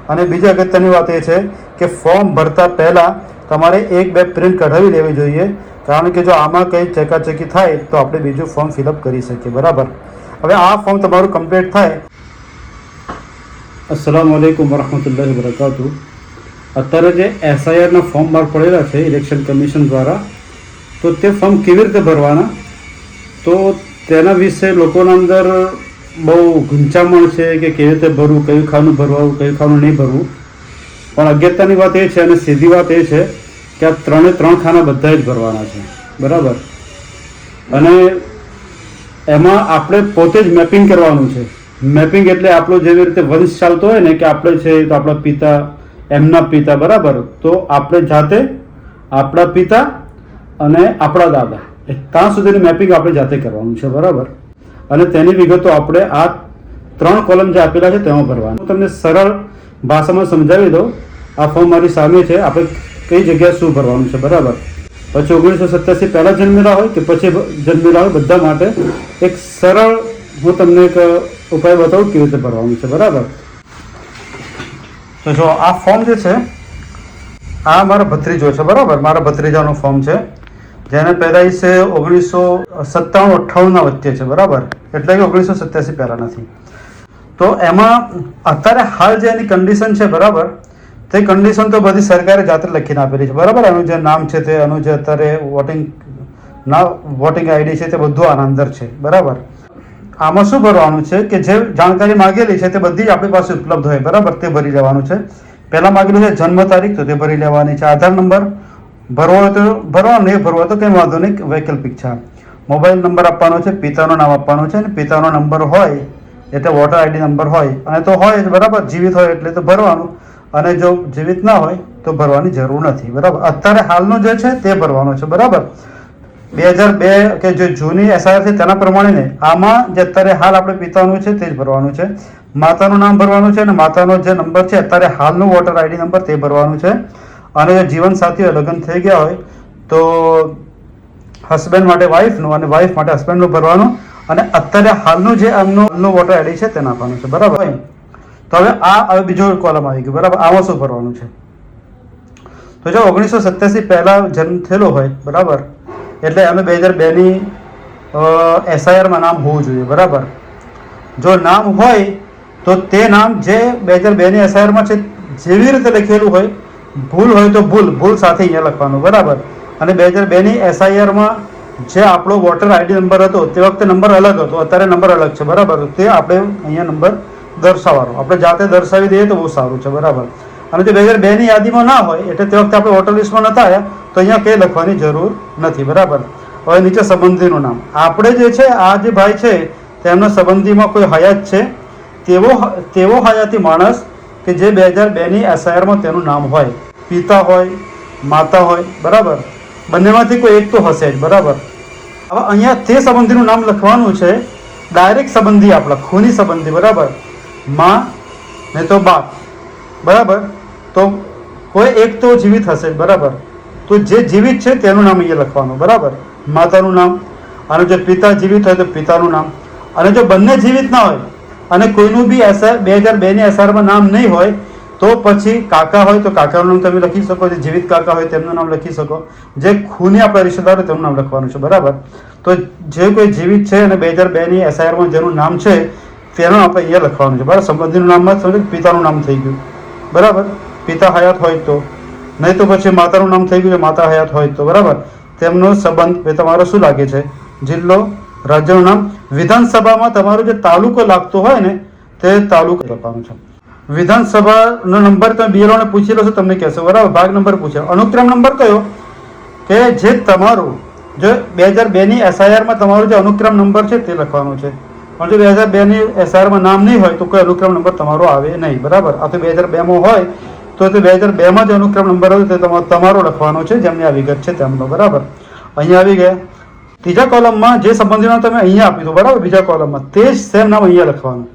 અને બીજી અગત્યની વાત એ છે કે ફોર્મ ભરતા પહેલાં તમારે 1-2 પ્રિન્ટ કઢાવી લેવી જોઈએ, કારણ કે જો આમાં કંઈ ચકાચકી થાય તો આપણે બીજું ફોર્મ ફિલઅપ કરી શકીએ. બરાબર. હવે આ ફોર્મ તમારું કમ્પ્લીટ થાય. અસ્સલામુ અલૈકુમ વરહમતુલ્લાહિ વબરકાતુહ. અત્યારે જે SIRના ફોર્મ બહાર પડેલા છે ઇલેક્શન કમિશન દ્વારા, તો તે ફોર્મ કેવી રીતે ભરવાના, તો તેના વિશે લોકોના અંદર બહુ ગુંચામણ છે કે કેવી રીતે ભરવું, કયું ખાનું ભરવું, કયું ખાનું નહીં ભરવું. પણ અગત્યની વાત એ છે અને સીધી વાત એ છે કે આ 3 ખાના બધા જ ભરવાના છે. બરાબર. અને એમાં આપણે પોતે જ મેપિંગ કરવાનું છે. મેપિંગ એટલે આપણો જેવી રીતે વંશ ચાલતો હોય ને, કે આપણે છે તો આપણા પિતા, એમના પિતા, બરાબર, તો આપણે જાતે, આપણા પિતા અને આપણા દાદા, ત્યાં સુધીની મેપિંગ આપણે જાતે કરવાનું છે. બરાબર. અને તેની વિગતો આપણે આ 3 કોલમ જે આપેલા છે તેમાં ભરવાનું. હું તમને સરળ ભાષામાં સમજાવી દઉં. આ ફોર્મ મારી સામે છે, આપણે કઈ જગ્યાએ શું ભરવાનું છે. બરાબર. પછી 1987 પહેલાં જન્મેલા હોય કે પછી જન્મેલા હોય, બધા માટે એક સરળ હું તમને એક ઉપાય બતાવું કેવી રીતે ભરવાનું છે. બરાબર. તો જો આ ફોર્મ જે છે, આ મારા ભત્રીજો છે. બરાબર. મારા ભત્રીજાનું ફોર્મ છે, જેને પેદાઈશ છે 1997-98 વચ્ચે છે. બરાબર. એટલે કે 1987 પહેલાં નથી. તો એમાં અત્યારે હાલ જે એની કન્ડિશન છે, બરાબર, તે કન્ડિશન તો બધી સરકારે જાતે લખીને આપેલી છે. બરાબર. એનું જે નામ છે, તે એનું જે અત્યારે વોટિંગ આઈડી છે, તે બધું આના અંદર છે. બરાબર. આમાં શું ભરવાનું છે કે જે જાણકારી માગેલી છે તે બધી આપણી પાસે ઉપલબ્ધ હોય. બરાબર. તે ભરી લેવાનું છે. પહેલાં માગેલું છે જન્મ તારીખ, તો તે ભરી લેવાની છે. આધાર નંબર ભરવો હોય તો ભરવાનો, નહીં ભરવો હોય તો કંઈ વાંધો નહીં, વૈકલ્પિક છે. મોબાઈલ નંબર આપવાનો છે, પિતાનું નામ આપવાનું છે, અને પિતાનો નંબર હોય એટલે વોટર આઈડી નંબર હોય, અને તો હોય જ. બરાબર. જીવિત હોય એટલે તો ભરવાનું, અને જો જીવિત ના હોય તો ભરવાની જરૂર નથી. બરાબર. અત્યારે હાલનું જે છે તે ભરવાનું છે. બરાબર. 2002 કે જે જૂની SIR છે તેના પ્રમાણે નહીં. આમાં જે અત્યારે હાલ આપણે પિતાનું છે તે જ ભરવાનું છે. માતાનું નામ ભરવાનું છે, અને માતાનો જે નંબર છે અત્યારે હાલનું વોટર આઈડી નંબર તે ભરવાનું છે. અને જો જીવન સાથીઓ લગ્ન થઈ ગયા હોય તો હસબન્ડ માટે વાઈફનું અને વાઈફ માટે હસબન્ડનું ભરવાનું, અને અત્યારે હાલનું જે એમનું વોટર આઈડી છે તે નાખવાનું છે. બરાબર. તો હવે બીજો કોલમ આવી ગયો. બરાબર. આમાં શું ભરવાનું છે, તો જો 1987 પહેલાં જન્મ થયેલો હોય, બરાબર, એટલે અમે 2002ની SIRમાં નામ હોવું જોઈએ. બરાબર. જો નામ હોય તો તે નામ જે 2002ની SIRમાં છે જેવી રીતે લખેલું હોય, ભૂલ હોય તો ભૂલ સાથે અહીંયા લખવાનું. બરાબર. અને 2002ની SIRમાં જે આપણો વોટર આઈડી નંબર હતો તે વખતે નંબર અલગ હતો, અત્યારે નંબર અલગ છે. બરાબર. તે આપણે અહીંયા નંબર દર્શાવવાનો, આપણે જાતે દર્શાવી દઈએ તો બહુ સારું છે. બરાબર. અને જો 2002ની યાદીમાં ના હોય એટલે તે વખતે આપણે વોટર લિસ્ટમાં નહોતા આવ્યા, તો અહીંયા કંઈ લખવાની જરૂર નથી. બરાબર. હવે નીચે સંબંધીનું નામ. આપણે જે છે, આ જે ભાઈ છે તેમના સંબંધીમાં કોઈ હયાત છે તેવો હયાતી માણસ કે જે 2002ની SIRમાં તેનું નામ હોય, પિતા હોય, માતા હોય. બરાબર. બંનેમાંથી કોઈ એક તો હશે જ. બરાબર. હવે અહીંયા તે સંબંધીનું નામ લખવાનું છે, ડાયરેક્ટ સંબંધી, આપણા ખૂની સંબંધી. બરાબર. માં ને તો બાપ. બરાબર. તો કોઈ એક તો જીવિત હશે. બરાબર. તો જે જીવિત છે તેનું નામ અહીંયા લખવાનું. બરાબર. માતાનું નામ, અને જો પિતા જીવિત હોય તો પિતાનું નામ. અને જો બંને જીવિત ના હોય અને કોઈનું બી 2002ની SIRમાં નામ નહીં હોય તો પછી કાકા હોય તો કાકાનું નામ તમે લખી શકો, જે જીવિત કાકા હોય તેમનું નામ લખી શકો, જે ખૂની આપણા રિશ્તેદાર હોય તેમનું નામ લખવાનું છે. બરાબર. તો જે કોઈ જીવિત છે અને 2002ની SIRમાં જેનું નામ છે તેનું આપણે અહીંયા લખવાનું છે. બરાબર. સંબંધીનું નામમાં સમજો પિતાનું નામ થઈ ગયું. બરાબર. પિતા હયાત હોય તો, નહીં તો પછી માતાનું નામ થઈ ગયું, માતા હયાત હોય તો. બરાબર. તેમનો સંબંધ તમારો શું લાગે છે, જિલ્લો, રાજ્યનું નામ. વિધાનસભામાં તમારો જે તાલુકો લાગતો હોય ને તે તાલુકો લખવાનું છે. વિધાનસભાનો નંબર તમે BLOને પૂછી લો છો, તમને કહેશો. બરાબર. ભાગ નંબર પૂછે. અનુક્રમ નંબર કયો કે જે તમારું જો 2002ની SIRમાં તમારો જે અનુક્રમ નંબર છે તે લખવાનો છે. પણ જો 2002ની SIRમાં નામ નહીં હોય તો કોઈ અનુક્રમ નંબર તમારો આવે નહીં. બરાબર. આ તો 2002માં હોય તો તે 2002માં જે અનુક્રમ નંબર હતો તે તમારો લખવાનો છે, જેમની આ વિગત છે તેમનો. બરાબર. અહીંયા આવી ગયા. ત્રીજા કોલમમાં જે સંબંધીનો તમે અહીંયા આપી દો. બરાબર. બીજા કોલમમાં તે જ સેમ નામ અહીંયા લખવાનું.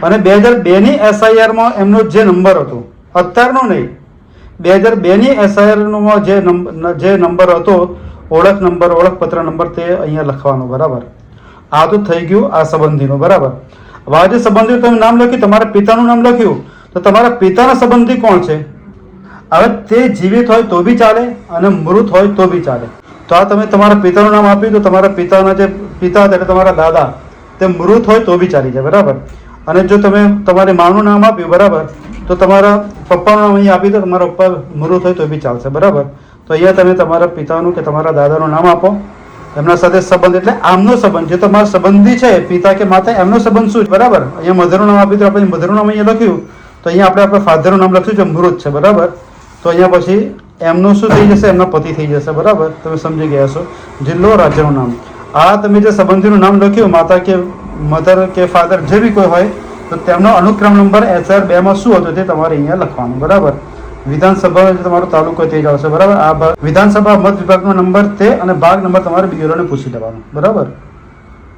અને 2002ની SIRમાં એમનો જે નંબર હતો, અત્યારનો નહીં, 2002ની SIRમાં જે નંબર હતો, ઓળખ નંબર, ઓળખપત્ર નંબર, તે અહીંયા લખવાનો. બરાબર. આ તો થઈ ગયું આ સંબંધીનો. બરાબર. હવે આ જે સંબંધી તમે નામ લખ્યું, તમારા પિતાનું નામ લખ્યું, તો તમારા પિતાના સંબંધી કોણ છે? હવે તે જીવિત હોય તો બી ચાલે અને મૃત હોય તો બી ચાલે. તો આ તમે તમારા પિતાનું નામ આપ્યું તો તમારા પિતાના જે પિતા હતા એટલે તમારા દાદા તે મૃત હોય તો બી ચાલી જાય, બરાબર. અને જો તમે તમારી માનું નામ આપ્યું, બરાબર, તો તમારા પપ્પાનું નામ અહીંયા આપ્યું તો તમારા પપ્પા મૃત હોય તો બી ચાલશે, બરાબર. તો અહીંયા તમે તમારા પિતાનું કે તમારા દાદાનું નામ આપો, એમના સાથે સંબંધ એટલે આમનો સંબંધ જે તમારા સંબંધી છે પિતા કે માતા એમનો સંબંધ શું છે, બરાબર. અહીંયા મધરનું નામ આપ્યું તો આપણે મધરનું નામ અહીંયા લખ્યું તો અહીંયા આપણે આપણા ફાધરનું નામ લખ્યું છે મૃત છે, બરાબર. તો અહીંયા પછી એમનું શું થઈ જશે? એમના પતિ થઈ જશે, બરાબર. તમે સમજી ગયા છો. જિલ્લો, રાજ્યનું નામ. આ તમે જે સંબંધીનું નામ લખ્યું માતા કે મધર કે ફાધર જે બી કોઈ હોય તો તેમનો અનુક્રમ નંબર SR 2 શું હતો તે તમારે અહીંયા લખવાનું, બરાબર. વિધાનસભા જે તમારો તાલુકો થઈ જશે, બરાબર. આ વિધાનસભા મત વિભાગનો નંબર તે અને ભાગ નંબર તમારે બીએલઓને પૂછી લેવાનો, બરાબર.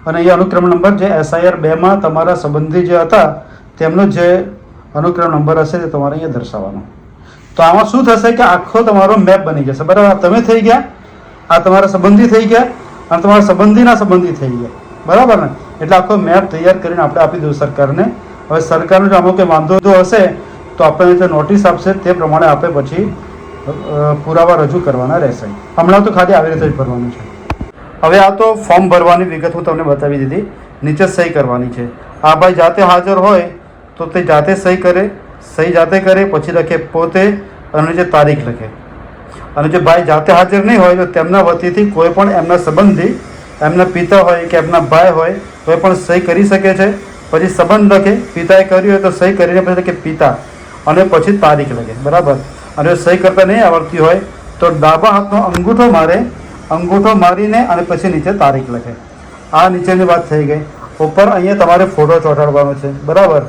અને અહીંયા અનુક્રમ નંબર જે SIR 2 તમારા સંબંધી જે હતા તેમનો જે અનુક્રમ નંબર હશે તે તમારે અહીંયા દર્શાવવાનો. તો આમાં શું થશે કે આખો તમારો મેપ બની જશે, બરાબર. તમે થઈ ગયા, આ તમારા સંબંધી થઈ ગયા અને તમારા સંબંધીના સંબંધી થઈ ગયા, બરાબર ને. એટલે આખો મેપ તૈયાર કરીને આપણે આપી દઉં સરકારને. હવે સરકારનો જો આમાં કંઈ વાંધો જો હશે તો આપણને જે નોટિસ આપશે તે પ્રમાણે આપણે પછી પુરાવા રજૂ કરવાના રહેશે. હમણાં તો ખાલી આવી રીતે જ ભરવાનું છે. હવે આ તો ફોર્મ ભરવાની વિગત હું તમને બતાવી દીધી. નીચે સહી કરવાની છે. આ ભાઈ જાતે હાજર હોય તો તે જાતે સહી કરે, સહી જાતે કરે, પછી લખે પોતે અને જે તારીખ લખે. અને જો ભાઈ જાતે હાજર નહીં હોય તો તેમના વતીથી કોઈ પણ એમના સંબંધી, એમના પિતા હોય કે એમના ભાઈ હોય તો એ પણ સહી કરી શકે છે. પછી સંબંધ લખે, પિતાએ કર્યું હોય તો સહી કરીને પછી લખે પિતા અને પછી તારીખ લખે, બરાબર. અને જો સહી કરતા નહીં આવડતી હોય તો ડાબા હાથનો અંગૂઠો મારે, અંગૂઠો મારીને અને પછી નીચે તારીખ લખે. આ નીચેની વાત થઈ ગઈ. ઉપર અહીંયા તમારે ફોટો ચોંટાડવાનો છે, બરાબર.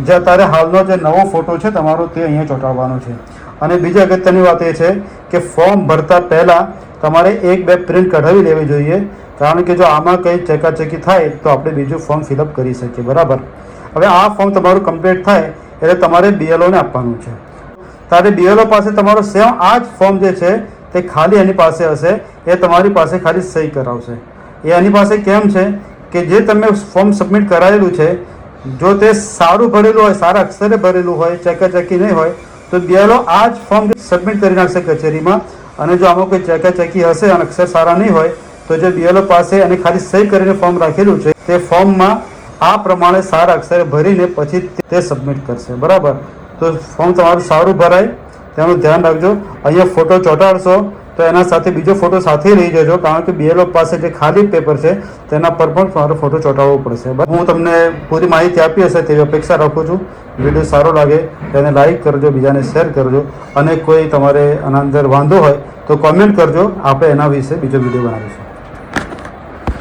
જે અત્યારે હાલનો જે નવો ફોટો છે તમારો તે અહીંયા ચોંટાડવાનો છે. અને બીજી અગત્યની વાત એ છે કે ફોર્મ ભરતા પહેલાં તમારે 1-2 પ્રિન્ટ કઢાવી લેવી જોઈએ, કારણ કે જો આમાં કંઈ ચેકાચેકી થાય તો આપણે બીજું ફોર્મ ફિલઅપ કરી શકીએ, બરાબર. હવે આ ફોર્મ તમારું કમ્પ્લીટ થાય એટલે તમારે BLOને આપવાનું છે. ત્યારે BLO પાસે તમારો સેમ આ જ ફોર્મ જે છે તે ખાલી એની પાસે હશે, એ તમારી પાસે ખાલી સહી કરાવશે. એ એની પાસે કેમ છે કે જે તમે ફોર્મ સબમિટ કરાવેલું છે જો તે સારું ભરેલું હોય, સારા અક્ષરે ભરેલું હોય, ચેકાચેકી નહીં હોય તો BLO આ જ ફોર્મ સબમિટ કરી નાખશે કચેરીમાં. અને જો આમાં કોઈ ચેકાચેકી હશે અને અક્ષર સારા નહીં હોય તો જે BLO પાસે અને ખાલી સહી કરીને ફોર્મ રાખેલું છે તે ફોર્મમાં આ પ્રમાણે સારા અક્ષરે ભરીને પછી તે સબમિટ કરશે, બરાબર. તો ફોર્મ તમારું સારું ભરાય તેનું ધ્યાન રાખજો. અહીંયા ફોટો ચોંટાડશો તો એના સાથે બીજો ફોટો સાથે લઈ જજો, કારણ કે BLO પાસે જે ખાલી પેપર છે તેના પર પણ તમારો ફોટો ચોંટાડવો પડશે. હું તમને પૂરી માહિતી આપી હશે તેવી અપેક્ષા રાખું છું. વિડીયો સારો લાગે તેને લાઈક કરજો, બીજાને શેર કરજો, અને કોઈ તમારે આના અંદર વાંધો હોય તો કોમેન્ટ કરજો. આપણે એના વિશે બીજો વિડીયો બનાવીશું.